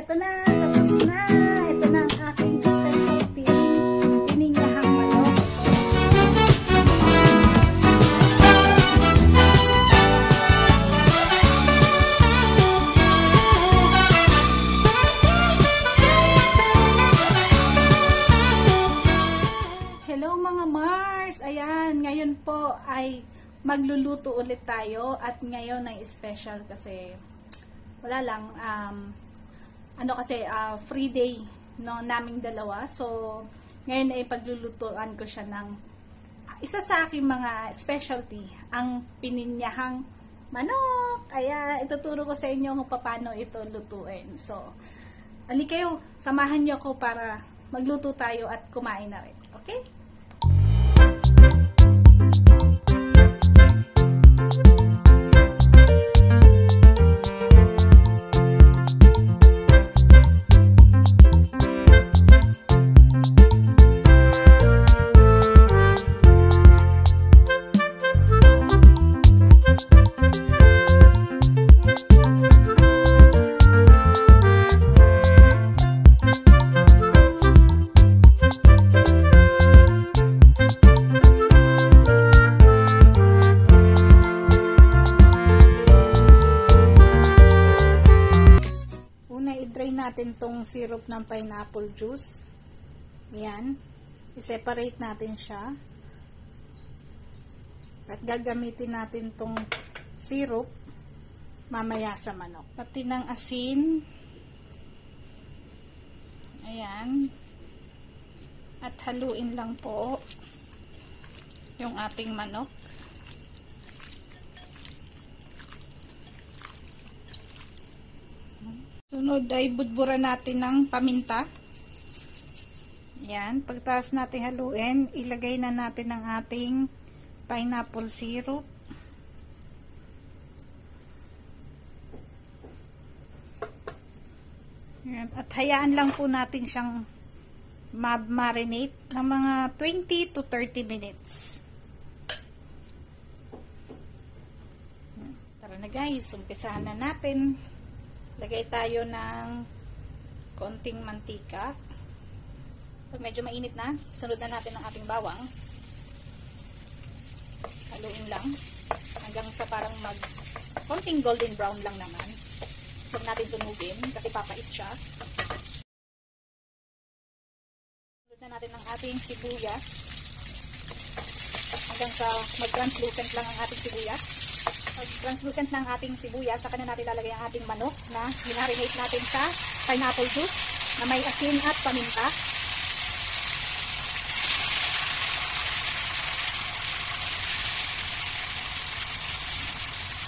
Ito na, tapos na. Ito na ang aking specialty. Pininyahang manok. Hello mga Mars! Ayan, ngayon po ay magluluto ulit tayo at ngayon ay special kasi wala lang, free day no, naming dalawa. So, ngayon ay paglulutuan ko siya ng isa sa aking mga specialty, ang pininyahang manok. Kaya ituturo ko sa inyo kung paano ito lutuin. So, ali kayo, samahan niyo ako para magluto tayo at kumain na rin. Okay? I-drain natin tong syrup ng pineapple juice. Ayan. I-separate natin siya. At gagamitin natin tong syrup mamaya sa manok. Pati ng asin. Ayan. At haluin lang po yung ating manok. Sunod ay budburan natin ng paminta. Yan. Pagkatapos natin haluin, ilagay na natin ang ating pineapple syrup. Yan. At hayaan lang po natin siyang marinate ng mga 20 to 30 minutes. Yan. Tara na guys, umpisahan na natin. Lagay tayo ng konting mantika. Pag medyo mainit na, sunod na natin ang ating bawang. Haluin lang hanggang sa parang konting golden brown lang naman. Huwag natin tunugin kasi papait siya. Sunod na natin ang ating sibuyas hanggang sa mag-translucent lang ang ating sibuyas. Translucent ng ating sibuyas, saka na natin lalagay ang ating manok na minarinate natin sa pineapple juice na may asin at paminta.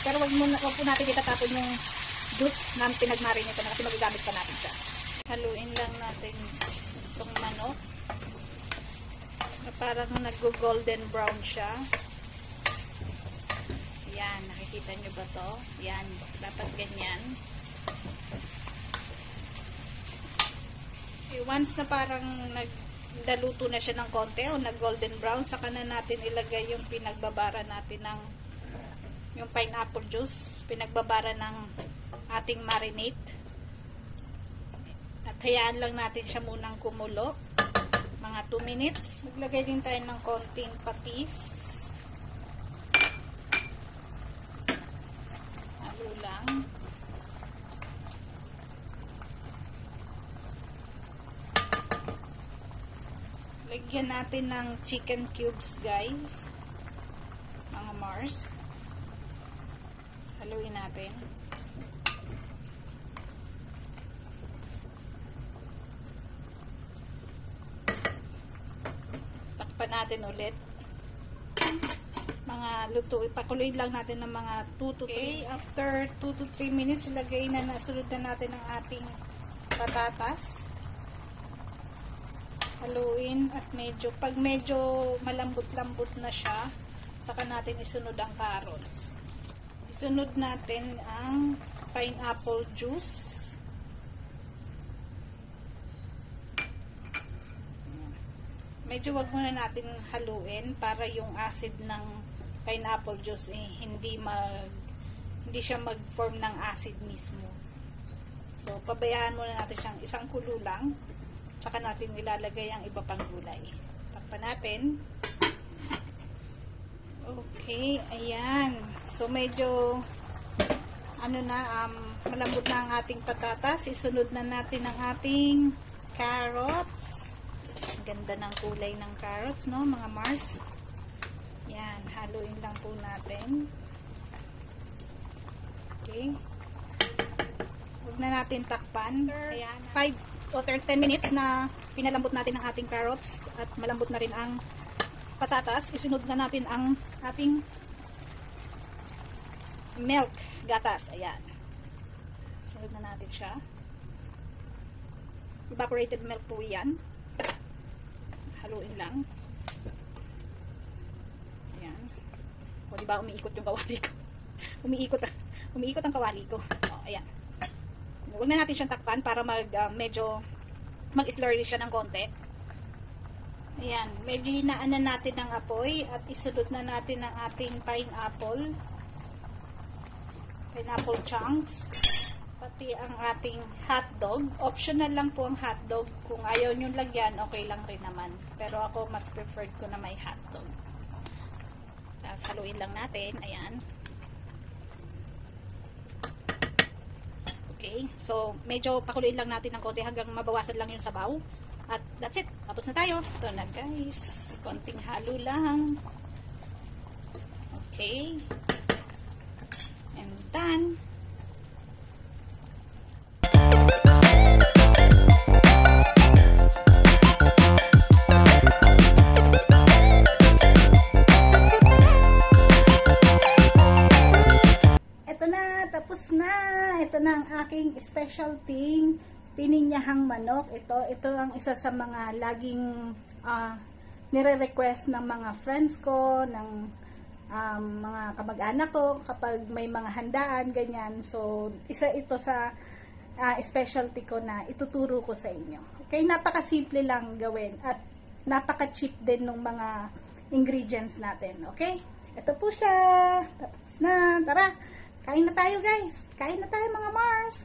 Pero wag po natin itatapon yung juice na pinagmarinate na kasi magagamit pa natin siya. Haluin lang natin itong manok na parang nag-golden brown siya. Yan, nakikita nyo ba to? Yan, dapat ganyan. Okay, once na parang nagdaluto na siya ng konti o nag-golden brown, saka na natin ilagay yung pinagbabara natin ng yung pineapple juice, pinagbabara ng ating marinade. At hayaan lang natin siya munang kumulo. Mga 2 minutes. Maglagay din tayo ng konting patis. Lang. Lagyan natin ng chicken cubes guys, mga Mars. Haluin natin. Takpan natin ulit. Mga luto, ipakuloy lang natin ng mga 2 to 3. Okay, after 2 to 3 minutes, ilagay na nasunod na natin ang ating patatas. Haluin at pag medyo malambot-lambot na siya, saka natin isunod ang carrots. Isunod natin ang pineapple juice. Medyo wag muna natin haluin para yung acid ng pineapple juice hindi siya mag-form ng acid mismo. So, pabayaan muna natin siyang isang kulo lang. Tsaka natin ilalagay ang iba pang gulay. Takpan natin. Okay, ayan. So, medyo malambot na ang ating patatas. Isunod na natin ang ating carrots. Ang ganda ng kulay ng carrots, no, mga Mars. Yan, haluin lang po natin. Okay. Huwag na natin takpan. Ayan, 5 or 10 minutes na pinalambot natin ang ating carrots at malambot na rin ang patatas. Isunod na natin ang ating milk, gatas. Ayan. Sunod na natin siya. Evaporated milk po yan. Haluin lang. Ayan. O, diba umiikot yung kawali ko? umiikot ang kawali ko. O, ayan. Huwag na natin siyang takpan para medyo mag-slurry siya ng konti. Ayan. Medyo hinaanan natin ang apoy at isunod na natin ang ating pineapple chunks, pati ang ating hotdog. Optional lang po ang hotdog. Kung ayaw nyo lagyan, okay lang rin naman. Pero ako, mas preferred ko na may hotdog. Tapos, haluin lang natin. Ayan. Okay. So, medyo pakuluin lang natin ng konti hanggang mabawasan lang yung sabaw. At that's it. Tapos na tayo. Ito na, guys. Konting halo lang. Okay. And done. Ito na, tapos na. Ito na ang aking specialty, pininyahang manok. Ito ang isa sa mga laging nire-request ng mga friends ko, ng mga kamag-anak ko kapag may mga handaan, ganyan. So, isa ito sa specialty ko na ituturo ko sa inyo. Okay, napaka-simple lang gawin at napaka-cheap din ng mga ingredients natin. Okay? Ito po siya. Tapos na. Tara, kain na tayo, guys. Kain na tayo, mga Mars.